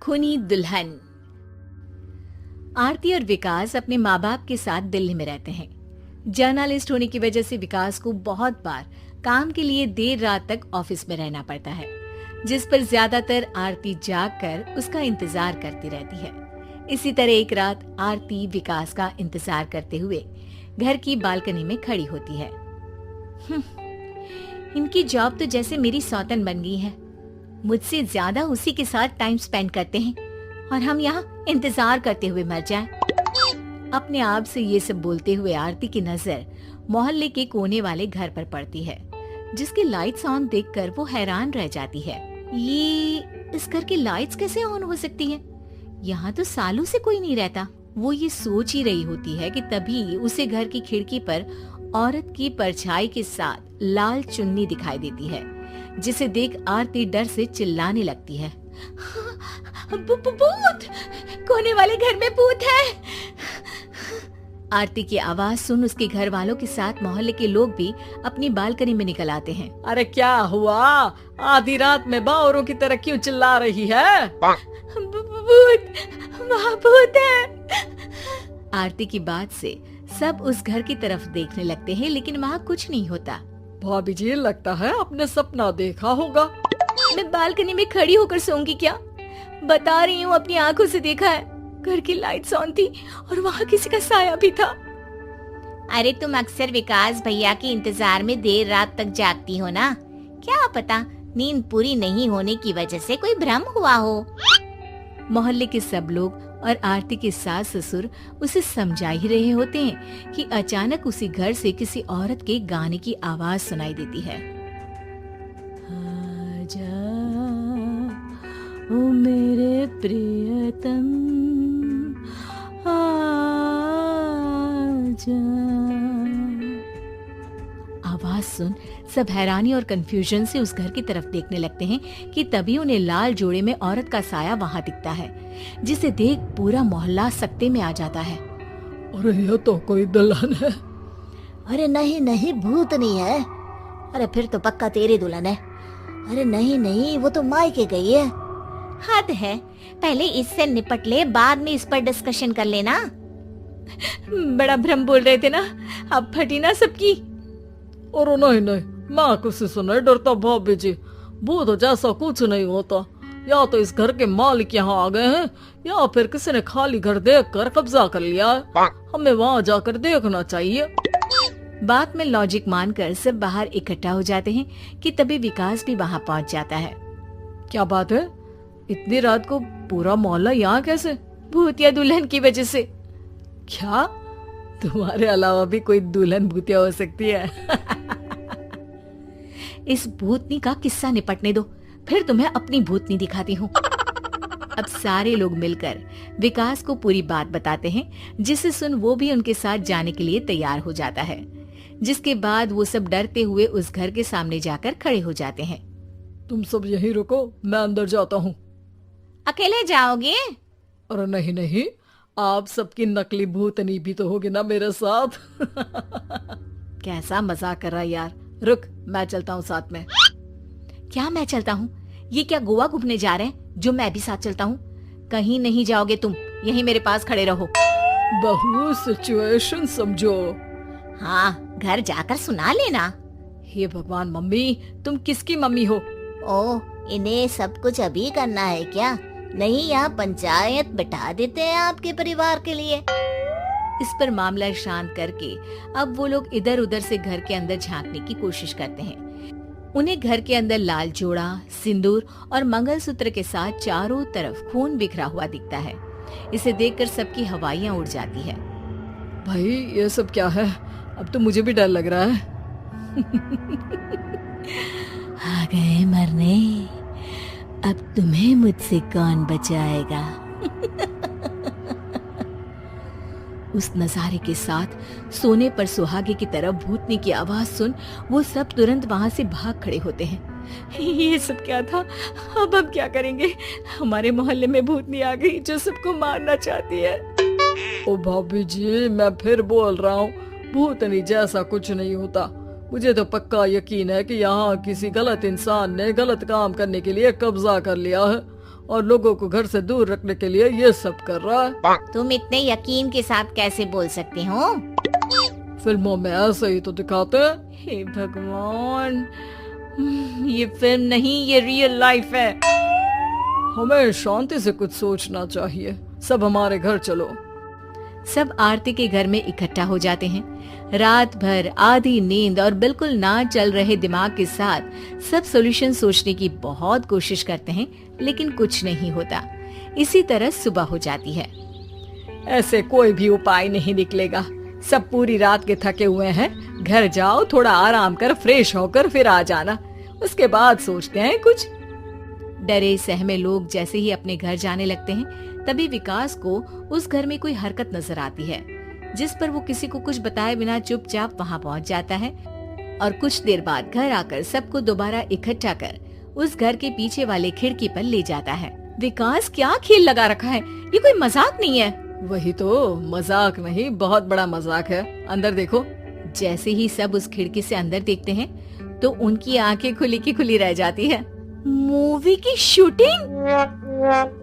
खूनी दुल्हन। आरती और विकास अपने माँ बाप के साथ दिल्ली में रहते हैं। जर्नलिस्ट होने की वजह से विकास को बहुत बार काम के लिए देर रात तक ऑफिस में रहना पड़ता है, जिस पर ज्यादातर आरती जाग कर उसका इंतजार करती रहती है। इसी तरह एक रात आरती विकास का इंतजार करते हुए घर की बालकनी में खड़ी होती है। इनकी जॉब तो जैसे मेरी सौतन बन गई है। मुझसे ज्यादा उसी के साथ टाइम स्पेंड करते हैं और हम यहाँ इंतजार करते हुए मर जाएं। अपने आप से ये सब बोलते हुए आरती की नजर मोहल्ले के कोने वाले घर पर पड़ती है, जिसकी लाइट्स ऑन देखकर वो हैरान रह जाती है। ये इस घर की लाइट्स कैसे ऑन हो सकती हैं? यहाँ तो सालों से कोई नहीं रहता। वो ये सोच ही रही होती है कि तभी उसे घर की खिड़की पर औरत की परछाई के साथ लाल चुन्नी दिखाई देती है, जिसे देख आरती डर से चिल्लाने लगती है। भूत! कोने वाले घर में भूत है! आरती की आवाज सुन उसके घर वालों के साथ मोहल्ले के लोग भी अपनी बालकनी में निकल आते हैं। अरे क्या हुआ? आधी रात में बावरों की तरह क्यों चिल्ला रही है? भूत! वहाँ भूत है! आरती की बात से सब उस घर की तरफ देखने लगते हैं, लेकिन वहाँ कुछ नहीं होता। भाभी जी, लगता है आपने सपना देखा होगा। मैं बालकनी में खड़ी होकर सोऊंगी क्या? बता रही हूँ, अपनी आंखों से देखा है। घर की लाइट्स ऑन थी और वहाँ किसी का साया भी था। अरे तुम अक्सर विकास भैया के इंतजार में देर रात तक जागती हो ना, क्या पता नींद पूरी नहीं होने की वजह से कोई भ्रम हुआ हो। मोहल्ले के सब लोग और आरती के सास ससुर उसे समझा ही रहे होते हैं कि अचानक उसी घर से किसी औरत के गाने की आवाज सुनाई देती है। आजा ओ मेरे प्रियतम, आजा। आवाज सुन सब हैरानी और कंफ्यूजन से उस घर की तरफ देखने लगते हैं कि तभी उन्हें लाल जोड़े में औरत का साया वहाँ दिखता है, जिसे देख पूरा मोहल्ला सकते में आ जाता है। अरे ये तो कोई दुल्हन है। अरे नहीं नहीं, भूत नहीं है। अरे फिर तो पक्का तेरी दुल्हन है। अरे नहीं नहीं, वो तो मायके गई है। हद है, पहले इससे निपट ले, बाद में इस पर डिस्कशन कर लेना। बड़ा भ्रम बोल रहे थे ना, अब फटी ना सबकी। और नहीं नहीं, मैं किसी से नहीं डरता भाभी जी। भूत जैसा कुछ नहीं होता। या तो इस घर के मालिक यहाँ आ गए हैं, या फिर किसी ने खाली घर देखकर कब्जा कर लिया है। हमें वहाँ जाकर देखना चाहिए। बात में लॉजिक मानकर सब बाहर इकट्ठा हो जाते हैं कि तभी विकास भी वहाँ पहुँच जाता है। क्या बात है? इतनी रात को पूरा मोहल्ला यहाँ कैसे? भूतिया दुल्हन की वजह से। क्या तुम्हारे अलावा भी कोई दुल्हन भूतिया हो सकती है? इस भूतनी का किस्सा निपटने दो, फिर तुम्हें अपनी भूतनी दिखाती हूँ। अब सारे लोग मिलकर विकास को पूरी बात बताते हैं, जिसे सुन वो भी उनके साथ जाने के लिए तैयार हो जाता है। जिसके बाद वो सब डरते हुए उस घर के सामने जाकर खड़े हो जाते हैं। तुम सब यहीं रुको, मैं अंदर जाता हूँ। अकेले जाओगे? अरे नहीं नहीं, आप सबकी नकली भूतनी भी तो होगी ना मेरे साथ। कैसा मजाक कर रहा है यार। रुक, मैं चलता हूँ साथ में। क्या मैं चलता हूँ? ये क्या गोवा घूमने जा रहे हैं जो मैं भी साथ चलता हूँ? कहीं नहीं जाओगे तुम, यहीं मेरे पास खड़े रहो। बहू सिचुएशन समझो। हाँ, घर जाकर सुना लेना। हे भगवान, मम्मी तुम किसकी मम्मी हो? ओ, इन्हें सब कुछ अभी करना है क्या? नहीं, यहाँ पंचायत बिठा देते हैं आपके परिवार के लिए। इस पर मामला शांत करके अब वो लोग इधर उधर से घर के अंदर झांकने की कोशिश करते हैं। उन्हें घर के अंदर लाल जोड़ा, सिंदूर और मंगलसूत्र के साथ चारों तरफ खून बिखरा हुआ दिखता है। इसे देखकर सबकी हवाइयां उड़ जाती है। भाई ये सब क्या है? अब तो मुझे भी डर लग रहा है। आ गए मरने, अब तुम्हें मुझसे कौन बचाएगा? उस नजारे के साथ सोने पर सुहागे की तरह भूतनी की आवाज सुन वो सब तुरंत वहाँ से भाग खड़े होते हैं। ये सब क्या था? अब हम क्या करेंगे? हमारे मोहल्ले में भूतनी आ गई जो सबको मारना चाहती है। ओ भाभी जी, मैं फिर बोल रहा हूँ, भूतनी जैसा कुछ नहीं होता। मुझे तो पक्का यकीन है कि यहाँ किसी गलत इंसान ने गलत काम करने के लिए कब्जा कर लिया है और लोगों को घर से दूर रखने के लिए ये सब कर रहा है। तुम इतने यकीन के साथ कैसे बोल सकते हो? फिल्मों में ऐसे ही तो दिखाते हैं। हे भगवान, ये फिल्म नहीं, ये रियल लाइफ है। हमें शांति से कुछ सोचना चाहिए। सब हमारे घर चलो। सब आरती के घर में इकट्ठा हो जाते हैं। रात भर आधी नींद और बिल्कुल ना चल रहे दिमाग के साथ सब सॉल्यूशन सोचने की बहुत कोशिश करते हैं, लेकिन कुछ नहीं होता। इसी तरह सुबह हो जाती है। ऐसे कोई भी उपाय नहीं निकलेगा। सब पूरी रात के थके हुए हैं। घर जाओ, थोड़ा आराम कर, फ्रेश होकर फिर आ जाना। उसके बाद सोचते हैं कुछ। डरे सहमे लोग जैसे ही अपने घर जाने लगते हैं, तभी विकास को उस घर में कोई हरकत नजर आती है, जिस पर वो किसी को कुछ बताए बिना चुपचाप वहां पहुंच जाता है और कुछ देर बाद घर आकर सबको दोबारा इकट्ठा कर उस घर के पीछे वाले खिड़की पर ले जाता है। विकास, क्या खेल लगा रखा है? ये कोई मजाक नहीं है। वही तो, मजाक नहीं, बहुत बड़ा मजाक है। अंदर देखो। जैसे ही सब उस खिड़की से अंदर देखते हैं तो उनकी आंखें खुली की खुली रह जाती है। मूवी की शूटिंग!